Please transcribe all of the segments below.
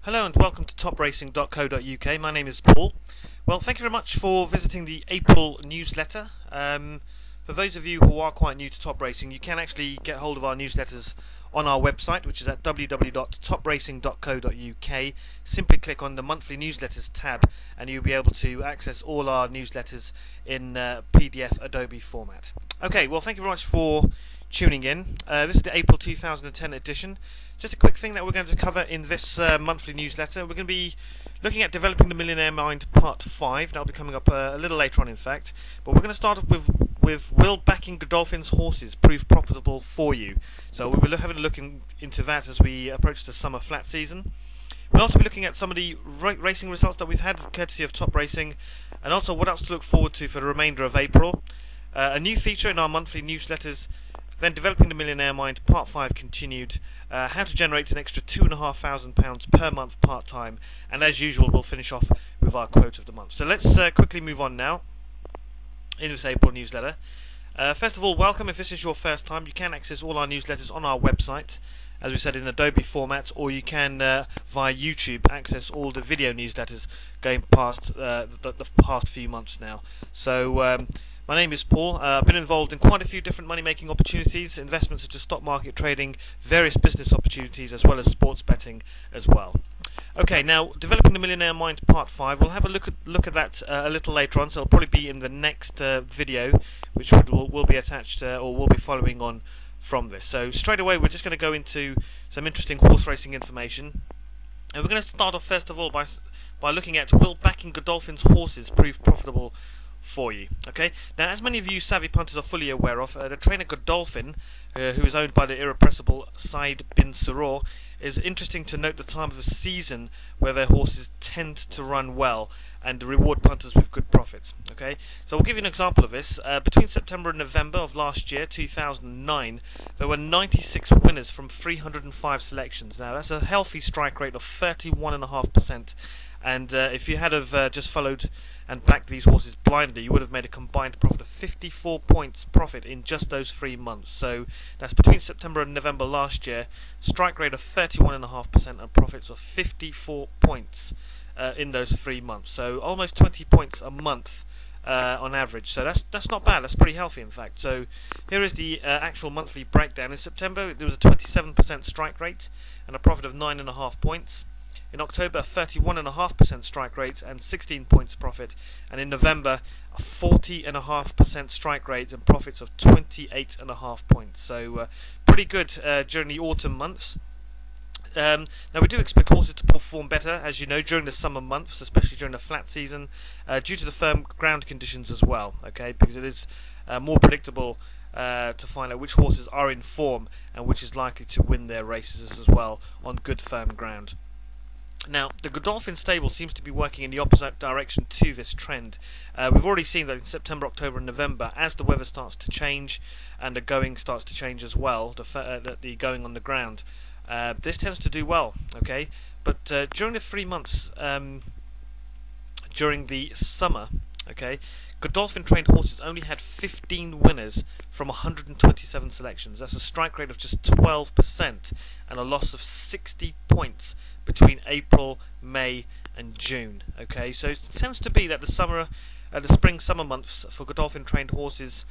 Hello and welcome to topracing.co.uk. My name is Paul. Well, thank you very much for visiting the April newsletter. For those of you who are quite new to Top Racing, you can actually get hold of our newsletters on our website, which is at www.topracing.co.uk. Simply click on the monthly newsletters tab and you'll be able to access all our newsletters in PDF Adobe format. Okay, well, thank you very much for tuning in. This is the April 2010 edition. Just a quick thing that we're going to cover in this monthly newsletter. We're going to be looking at Developing the Millionaire Mind Part 5. That'll be coming up a little later on, in fact. But we're going to start off with will backing Godolphin's horses prove profitable for you? So we'll be having a look into that as we approach the summer flat season. We'll also be looking at some of the racing results that we've had, courtesy of Top Racing, and also what else to look forward to for the remainder of April. A new feature in our monthly newsletters. Then Developing the Millionaire Mind Part 5 continued, how to generate an extra £2,500 per month part-time, and as usual we'll finish off with our quote of the month. So let's quickly move on now in this April newsletter. First of all, welcome. If this is your first time, you can access all our newsletters on our website, as we said, in Adobe format, or you can via YouTube access all the video newsletters going past the past few months now. So my name is Paul. I've been involved in quite a few different money-making opportunities, investments such as stock market trading, various business opportunities, as well as sports betting as well. Okay, now Developing the Millionaire Mind Part 5. We'll have a look at that a little later on, so it'll probably be in the next video, which will be attached or will be following on from this. So straight away, we're just going to go into some interesting horse racing information, and we're going to start off first of all by looking at will backing Godolphin's horses prove profitable for you. Okay, now as many of you savvy punters are fully aware of, the trainer Godolphin, who is owned by the irrepressible Said bin Suroor, is interesting to note the time of the season where their horses tend to run well and reward punters with good profits. Okay, so I'll give you an example of this. Between September and November of last year, 2009, there were 96 winners from 305 selections. Now that's a healthy strike rate of 31.5%, and if you had have just followed and backed these horses blindly, you would have made a combined profit of 54 points profit in just those 3 months. So that's between September and November last year, strike rate of 31.5% and profits of 54 points in those 3 months. So almost 20 points a month on average. So that's not bad. That's pretty healthy, in fact. So here is the actual monthly breakdown. In September, there was a 27% strike rate and a profit of 9.5 points. In October, 31.5% strike rate and 16 points profit, and in November, a 40.5% strike rate and profits of 28.5 points. So pretty good during the autumn months. Now we do expect horses to perform better, as you know, during the summer months, especially during the flat season, due to the firm ground conditions as well. Okay, because it is more predictable to find out which horses are in form and which is likely to win their races as well on good firm ground. Now, the Godolphin stable seems to be working in the opposite direction to this trend. We've already seen that in September, October and November, as the weather starts to change and the going starts to change as well, the going on the ground, this tends to do well, okay? But during the 3 months, during the summer, okay, Godolphin trained horses only had 15 winners from 127 selections. That's a strike rate of just 12% and a loss of 60 points between April, May and June. Okay, so it tends to be that the spring-summer months for Godolphin trained horses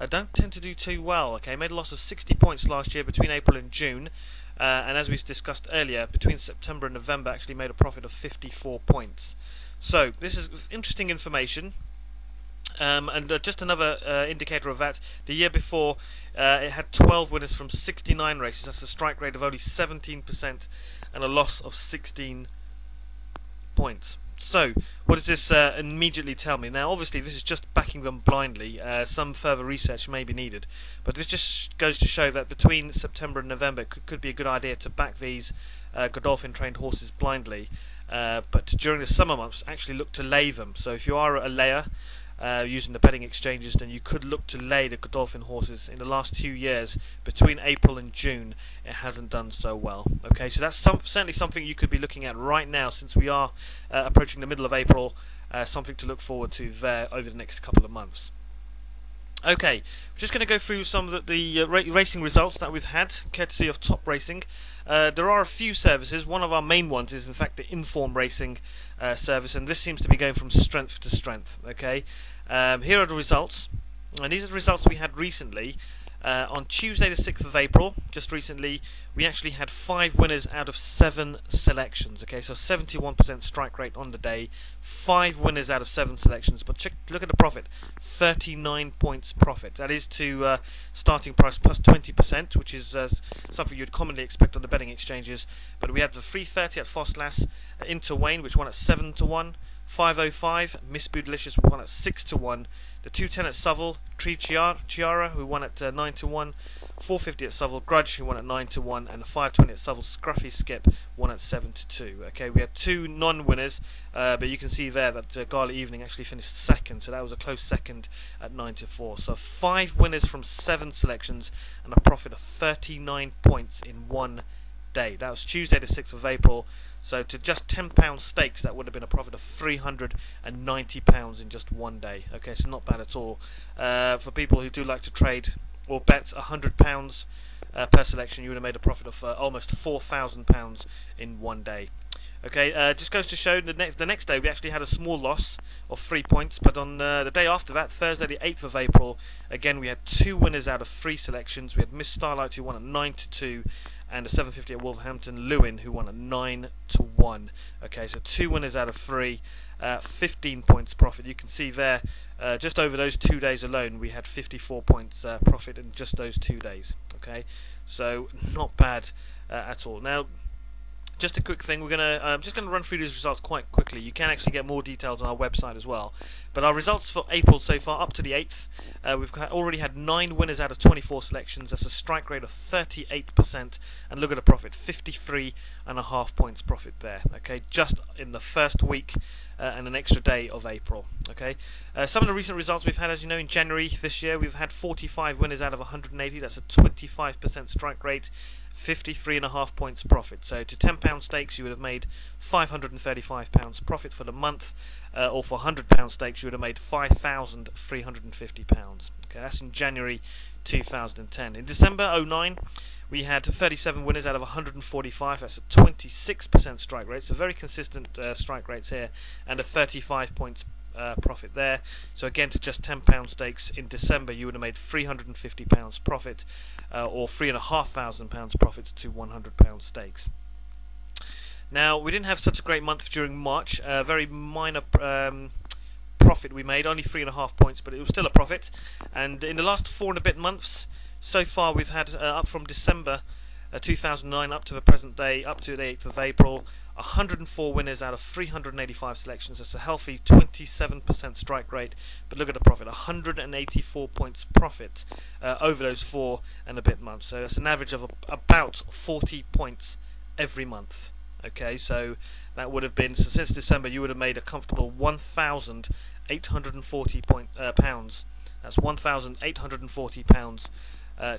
don't tend to do too well. Okay, made a loss of 60 points last year between April and June, and as we discussed earlier, between September and November actually made a profit of 54 points. So this is interesting information. And just another indicator of that, the year before it had 12 winners from 69 races. That's a strike rate of only 17% and a loss of 16 points. So what does this immediately tell me? Now obviously this is just backing them blindly. Some further research may be needed, but this just goes to show that between September and November it could be a good idea to back these Godolphin trained horses blindly, but during the summer months actually look to lay them. So if you are a layer using the betting exchanges, then you could look to lay the Godolphin horses. In the last 2 years, between April and June, it hasn't done so well. Okay, so that's certainly something you could be looking at right now, since we are approaching the middle of April. Something to look forward to there over the next couple of months. Okay, we're just going to go through some of the racing results that we've had, courtesy of Top Racing. There are a few services. One of our main ones is in fact the Inform Racing service, and this seems to be going from strength to strength. Okay, here are the results, and these are the results we had recently. On Tuesday the 6th of April, just recently, we actually had 5 winners out of 7 selections. Okay, so 71% strike rate on the day, 5 winners out of 7 selections. But look at the profit, 39 points profit. That is to starting price plus 20%, which is something you'd commonly expect on the betting exchanges. But we had the 330 at Foslas, Inter Wayne, which won at 7 to 1. 505, Miss Boudalicious who won at 6 to 1. The 210 at Southwell, Tree Chiara who won at 9 to 1. 450 at Southwell, Grudge who won at 9 to 1, and the 520 at Southwell, Scruffy Skip won at 7 to 2. Okay, we had 2 non-winners, but you can see there that Gala Evening actually finished second, so that was a close second at 9 to 4. So 5 winners from 7 selections and a profit of 39 points in one day. That was Tuesday the 6th of April. So to just £10 stakes, that would have been a profit of £390 in just one day. Okay, so not bad at all. For people who do like to trade or bet £100 per selection, you would have made a profit of almost £4,000 in one day. Okay, just goes to show the next day we actually had a small loss of 3 points, but on the day after that, Thursday the 8th of April, again we had 2 winners out of 3 selections. We had Miss Starlight who won at 9 to 2, and a 750 at Wolverhampton, Lewin who won at 9 to 1. Okay, so 2 winners out of 3, 15 points profit. You can see there, just over those 2 days alone, we had 54 points profit in just those 2 days. Okay, so not bad at all. Now, just a quick thing, we're gonna just gonna run through these results quite quickly. You can actually get more details on our website as well. But our results for April so far, up to the 8th, we've already had 9 winners out of 24 selections. That's a strike rate of 38%, and look at the profit, 53.5 points profit there. Okay, just in the first week and an extra day of April. Okay, some of the recent results we've had, as you know, in January this year, we've had 45 winners out of 180. That's a 25% strike rate. 53.5 points profit. So to £10 stakes you would have made £535 profit for the month, or for £100 stakes you would have made £5,350. Okay, that's in January 2010. In December 09 we had 37 winners out of 145. That's a 26% strike rate. So very consistent strike rates here, and a 35 points profit there. So again, to just £10 stakes in December you would have made £350 profit, or £3,500 profit to £100 stakes. Now, we didn't have such a great month during March. Very minor profit we made, only 3.5 points, but it was still a profit. And in the last 4 and a bit months so far, we've had up from December 2009 up to the present day, up to the 8th of April, 104 winners out of 385 selections. That's a healthy 27% strike rate, but look at the profit, 184 points profit over those 4 and a bit months. So that's an average of about 40 points every month. Okay, so that would have been, so since December you would have made a comfortable £1,840 pounds. That's £1,840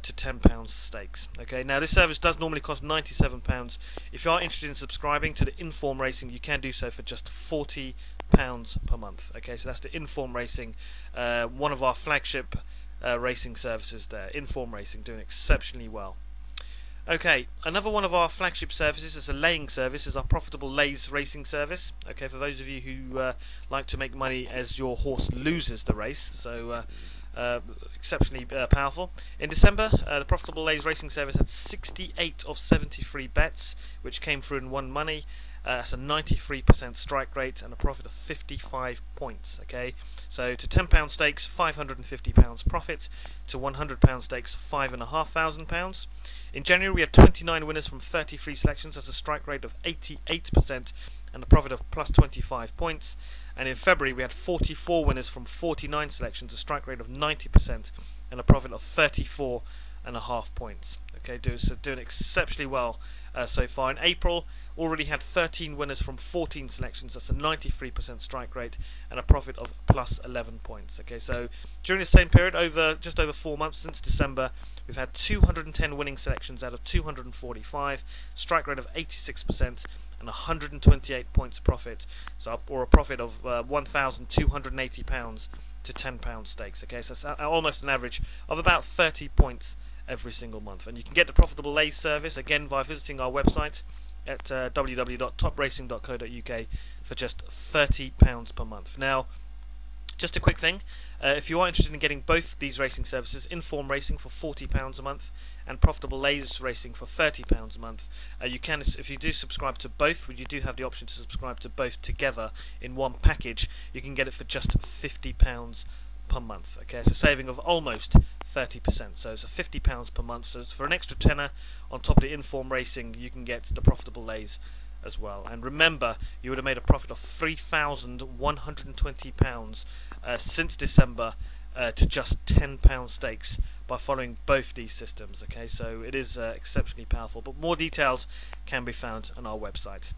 to £10 stakes. Okay, now this service does normally cost £97. If you are interested in subscribing to the Inform Racing, you can do so for just £40 per month. Okay, so that's the Inform Racing, one of our flagship racing services there. Inform Racing, doing exceptionally well. Okay, another one of our flagship services is a laying service, is our Profitable Lays racing service. Okay, for those of you who like to make money as your horse loses the race, so exceptionally powerful. In December, the Profitable Lays racing service had 68 of 73 bets, which came through and won money. That's a 93% strike rate and a profit of 55 points. Okay, so to £10 stakes, £550 profit. To £100 stakes, £5,500. In January, we had 29 winners from 33 selections. That's a strike rate of 88% and a profit of plus 25 points. And in February, we had 44 winners from 49 selections, a strike rate of 90% and a profit of 34.5 points. Okay, so doing exceptionally well so far. In April, already had 13 winners from 14 selections. That's a 93% strike rate and a profit of plus 11 points. Okay, so during the same period, just over 4 months since December, we've had 210 winning selections out of 245, strike rate of 86%, and 128 points profit, so or a profit of £1,280 to £10 stakes. Okay, so that's almost an average of about 30 points every single month. And you can get the Profitable Lays service again by visiting our website at www.topracing.co.uk for just £30 per month. Now, just a quick thing, if you are interested in getting both these racing services, Inform Racing for £40 a month and Profitable Lays Racing for £30 a month, you can, if you do subscribe to both, you do have the option to subscribe to both together in one package. You can get it for just £50 per month. Okay, it's a saving of almost 30%. So it's £50 per month. So it's for an extra tenner on top of the Inform Racing, you can get the Profitable Lays as well. And remember, you would have made a profit of £3,120 since December to just £10 stakes by following both these systems. Okay, so it is exceptionally powerful, but more details can be found on our website.